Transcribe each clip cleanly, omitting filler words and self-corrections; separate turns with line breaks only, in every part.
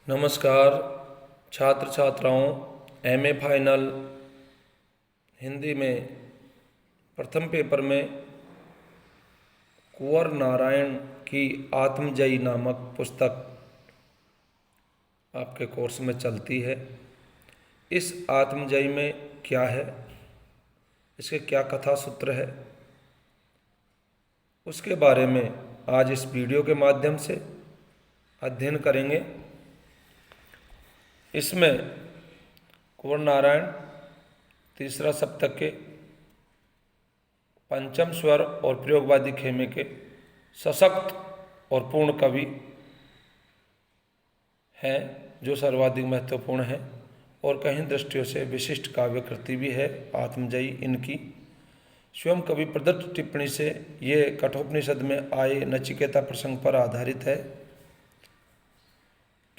नमस्कार छात्र छात्राओं। एमए फाइनल हिंदी में प्रथम पेपर में कुंवर नारायण की आत्मजयी नामक पुस्तक आपके कोर्स में चलती है। इस आत्मजयी में क्या है, इसके क्या कथा सूत्र है, उसके बारे में आज इस वीडियो के माध्यम से अध्ययन करेंगे। इसमें कुंवर नारायण तीसरा सप्तक के पंचम स्वर और प्रयोगवादी खेमे के सशक्त और पूर्ण कवि हैं, जो सर्वाधिक महत्वपूर्ण है और कहीं दृष्टियों से विशिष्ट काव्य कृति भी है। आत्मजयी इनकी स्वयं कवि प्रदत्त टिप्पणी से ये कठोपनिषद में आए नचिकेता प्रसंग पर आधारित है।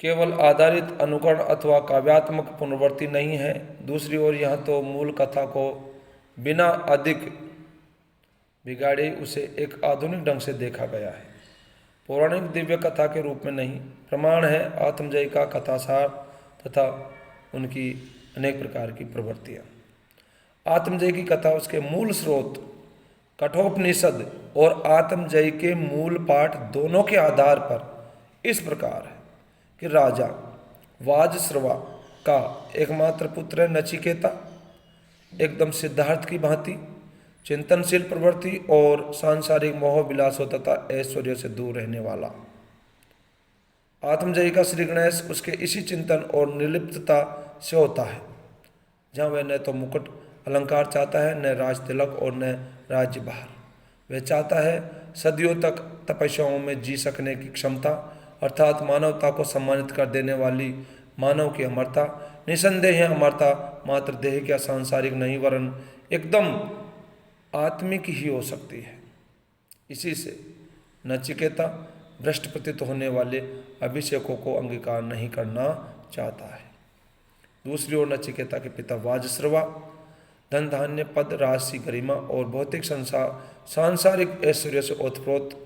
केवल आधारित अनुकरण अथवा काव्यात्मक पुनर्वृत्ति नहीं है। दूसरी ओर यह तो मूल कथा को बिना अधिक बिगाड़े उसे एक आधुनिक ढंग से देखा गया है। पौराणिक दिव्य कथा के रूप में नहीं, प्रमाण है आत्मजयी का कथासार तथा उनकी अनेक प्रकार की प्रवृत्तियाँ। आत्मजयी की कथा उसके मूल स्रोत कठोपनिषद और आत्मजयी के मूल पाठ दोनों के आधार पर इस प्रकार है कि राजा वाजश्रवा का एकमात्र पुत्र है नचिकेता, एकदम सिद्धार्थ की भांति चिंतनशील प्रवृत्ति और सांसारिक मोह विलासों तथा ऐश्वर्य से दूर रहने वाला। आत्मजयी का श्री गणेश उसके इसी चिंतन और निर्लिप्तता से होता है, जहाँ वह न तो मुकुट अलंकार चाहता है, न राज तिलक और न राज्य भार। वह चाहता है सदियों तक तपस्याओं में जी सकने की क्षमता, अर्थात मानवता को सम्मानित कर देने वाली मानव की अमरता। निसंदेह है अमरता मात्र देह क्या सांसारिक नहीं, वरन एकदम आत्मिक ही हो सकती है। इसी से नचिकेता भ्रष्ट प्रतीत होने वाले अभिषेकों को अंगीकार नहीं करना चाहता है। दूसरी ओर नचिकेता के पिता वाजश्रवा धन धान्य पद राशि गरिमा और भौतिक सांसारिक ऐश्वर्य से ओतप्रोत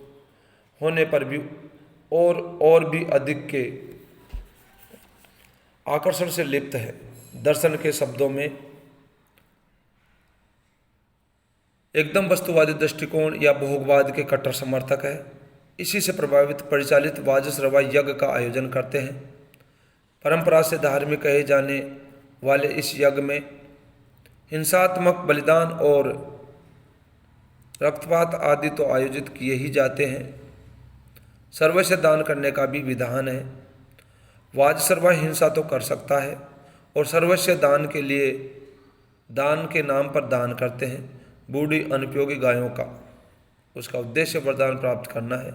होने पर भी और भी अधिक के आकर्षण से लिप्त है। दर्शन के शब्दों में एकदम वस्तुवादी दृष्टिकोण या भोगवाद के कट्टर समर्थक है। इसी से प्रभावित परिचालित वाजश्रवा यज्ञ का आयोजन करते हैं। परंपरा से धार्मिक कहे जाने वाले इस यज्ञ में हिंसात्मक बलिदान और रक्तपात आदि तो आयोजित किए ही जाते हैं। सर्वस्व दान करने का भी विधान है। वाजश्रवा हिंसा तो कर सकता है और सर्वस्व दान के लिए दान के नाम पर दान करते हैं। बूढ़ी अनुपयोगी गायों का उसका उद्देश्य वरदान प्राप्त करना है।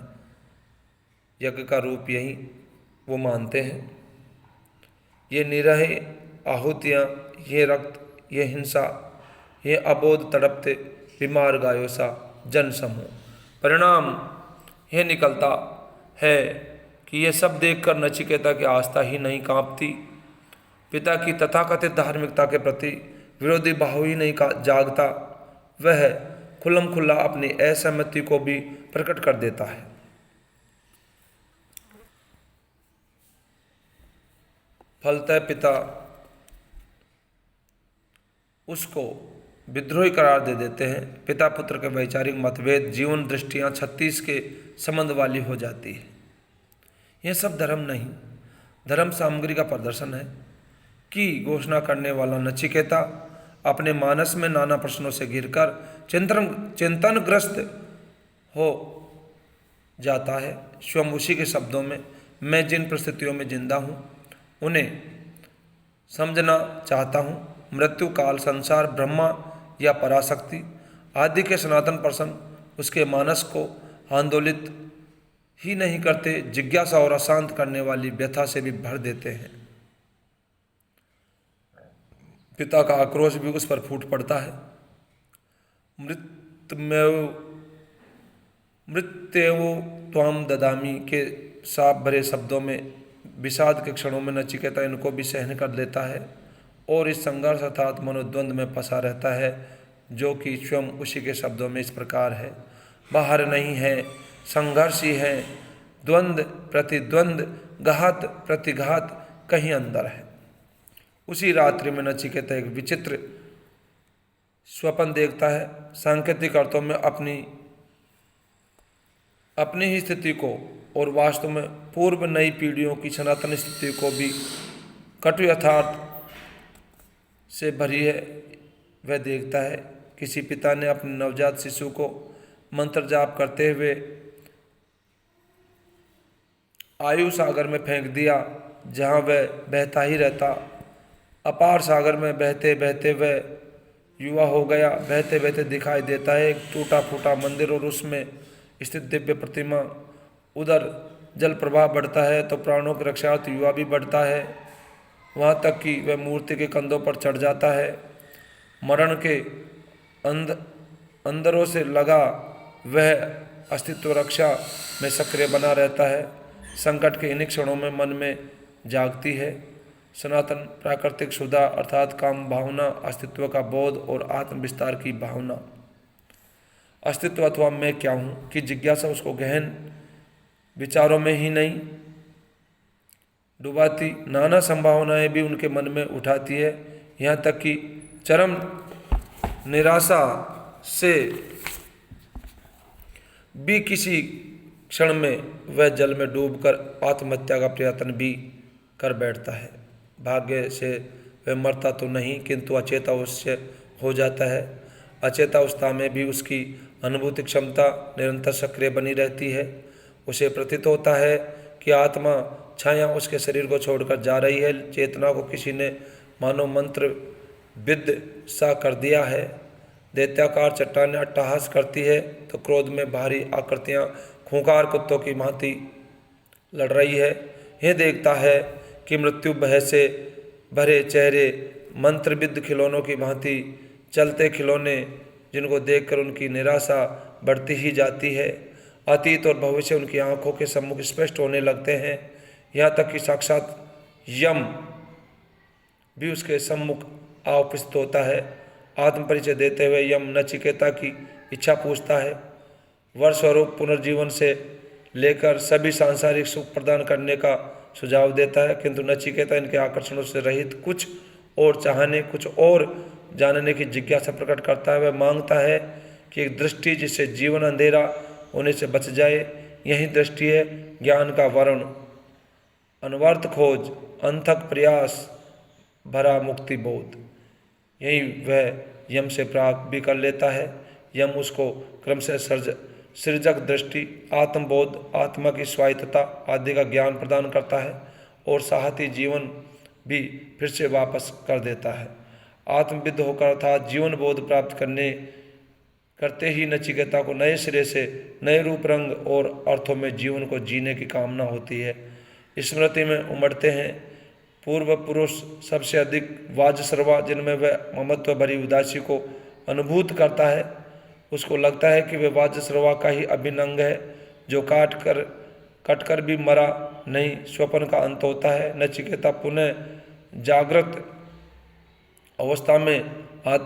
यज्ञ का रूप यही वो मानते हैं। ये निरहे आहुतियाँ, ये रक्त, ये हिंसा, ये अबोध तड़पते बीमार गायों सा जन समूह। परिणाम यह निकलता है कि ये सब देखकर नचिकेता की आस्था ही नहीं कांपती, पिता की तथाकथित धार्मिकता के प्रति विरोधी भाव ही नहीं जागता। वह खुल्लम खुल्ला अपनी असहमति को भी प्रकट कर देता है। फलतः पिता उसको विद्रोही करार दे देते हैं। पिता पुत्र के वैचारिक मतभेद, जीवन दृष्टियाँ 36 के संबंध वाली हो जाती है। यह सब धर्म नहीं, धर्म सामग्री का प्रदर्शन है कि घोषणा करने वाला नचिकेता अपने मानस में नाना प्रश्नों से घिरकर चिंतनग्रस्त हो जाता है। स्वयं उसी के शब्दों में, मैं जिन परिस्थितियों में जिंदा हूँ उन्हें समझना चाहता हूँ। मृत्यु काल, संसार, ब्रह्मा या पराशक्ति आदि के सनातन प्रश्न उसके मानस को आंदोलित ही नहीं करते, जिज्ञासा और अशांत करने वाली व्यथा से भी भर देते हैं। पिता का आक्रोश भी उस पर फूट पड़ता है। मृत्यु त्वाम ददामी के साप भरे शब्दों में विषाद के क्षणों में नचिकेता इनको भी सहन कर लेता है और इस संघर्ष अर्थात मनोद्वंद में फंसा रहता है, जो कि स्वयं उसी के शब्दों में इस प्रकार है। बाहर नहीं है, संघर्ष ही है, द्वंद्व प्रतिद्वंद्व, घात प्रतिघात कहीं अंदर है। उसी रात्रि में नचिकेता एक विचित्र स्वप्न देखता है। सांकेतिक अर्थों में अपनी ही स्थिति को और वास्तव में पूर्व नई पीढ़ियों की सनातन स्थिति को भी कटु यथार्थ से भरी है। वह देखता है किसी पिता ने अपने नवजात शिशु को मंत्र जाप करते हुए आयु सागर में फेंक दिया, जहाँ वह बहता ही रहता। अपार सागर में बहते बहते वह युवा हो गया। बहते बहते दिखाई देता है एक टूटा फूटा मंदिर और उसमें स्थित दिव्य प्रतिमा। उधर जल प्रवाह बढ़ता है तो प्राणों की रक्षार्थ युवा भी बढ़ता है, वहाँ तक कि वह मूर्ति के कंधों पर चढ़ जाता है। मरण के अंदरों से लगा वह अस्तित्व रक्षा में सक्रिय बना रहता है। संकट के इन्हीं क्षणों में मन में जागती है सनातन प्राकृतिक सुधा अर्थात काम भावना, अस्तित्व का बोध और आत्म विस्तार की भावना। अस्तित्व अथवा मैं क्या हूँ कि जिज्ञासा उसको गहन विचारों में ही नहीं डुबाती, नाना संभावनाएं भी उनके मन में उठाती है। यहाँ तक कि चरम निराशा से भी किसी क्षण में वह जल में डूबकर आत्महत्या का प्रयत्न भी कर बैठता है। भाग्य से वह मरता तो नहीं, किंतु अचेता उससे हो जाता है। अचेता अवस्था में भी उसकी अनुभूति क्षमता निरंतर सक्रिय बनी रहती है। उसे प्रतीत होता है कि आत्मा छाया उसके शरीर को छोड़कर जा रही है। चेतना को किसी ने मानो मंत्र विद्ध सा कर दिया है। दैत्याकार चट्टानें अट्टहास करती है तो क्रोध में भारी आकृतियाँ खूंखार कुत्तों की भांति लड़ रही है। यह देखता है कि मृत्यु भय से भरे चेहरे मंत्रविद्ध खिलौनों की भांति चलते खिलौने, जिनको देखकर उनकी निराशा बढ़ती ही जाती है। अतीत और भविष्य उनकी आंखों के सम्मुख स्पष्ट होने लगते हैं। यहाँ तक कि साक्षात यम भी उसके सम्मुख आ उपस्थित होता है। आत्म परिचय देते हुए यम नचिकेता की इच्छा पूछता है। वर स्वरूप पुनर्जीवन से लेकर सभी सांसारिक सुख प्रदान करने का सुझाव देता है, किंतु नचिकेता इनके आकर्षणों से रहित कुछ और चाहने, कुछ और जानने की जिज्ञासा प्रकट करता है। वह मांगता है कि एक दृष्टि जिससे जीवन अंधेरा होने से बच जाए। यही दृष्टि है ज्ञान का वर्ण, अनवर्थ खोज, अनथक प्रयास भरा मुक्ति बोध। यही वह यम से प्राप्त भी कर लेता है। यम उसको क्रमशः सृजक दृष्टि, आत्मबोध, आत्मा की स्वायत्तता आदि का ज्ञान प्रदान करता है और साहती जीवन भी फिर से वापस कर देता है। आत्मविद्ध होकर अर्थात जीवन बोध प्राप्त करते ही नचिकेता को नए सिरे से नए रूप रंग और अर्थों में जीवन को जीने की कामना होती है। स्मृति में उमड़ते हैं पूर्व पुरुष सबसे अधिक वाजसर्वा, जिनमें वह ममत्व भरी उदासी को अनुभूत करता है। उसको लगता है कि वह वाजसर्वा का ही अभिन्न अंग है, जो कट कर भी मरा नहीं। स्वप्न का अंत होता है। नचिकेता पुनः जागृत अवस्था में आता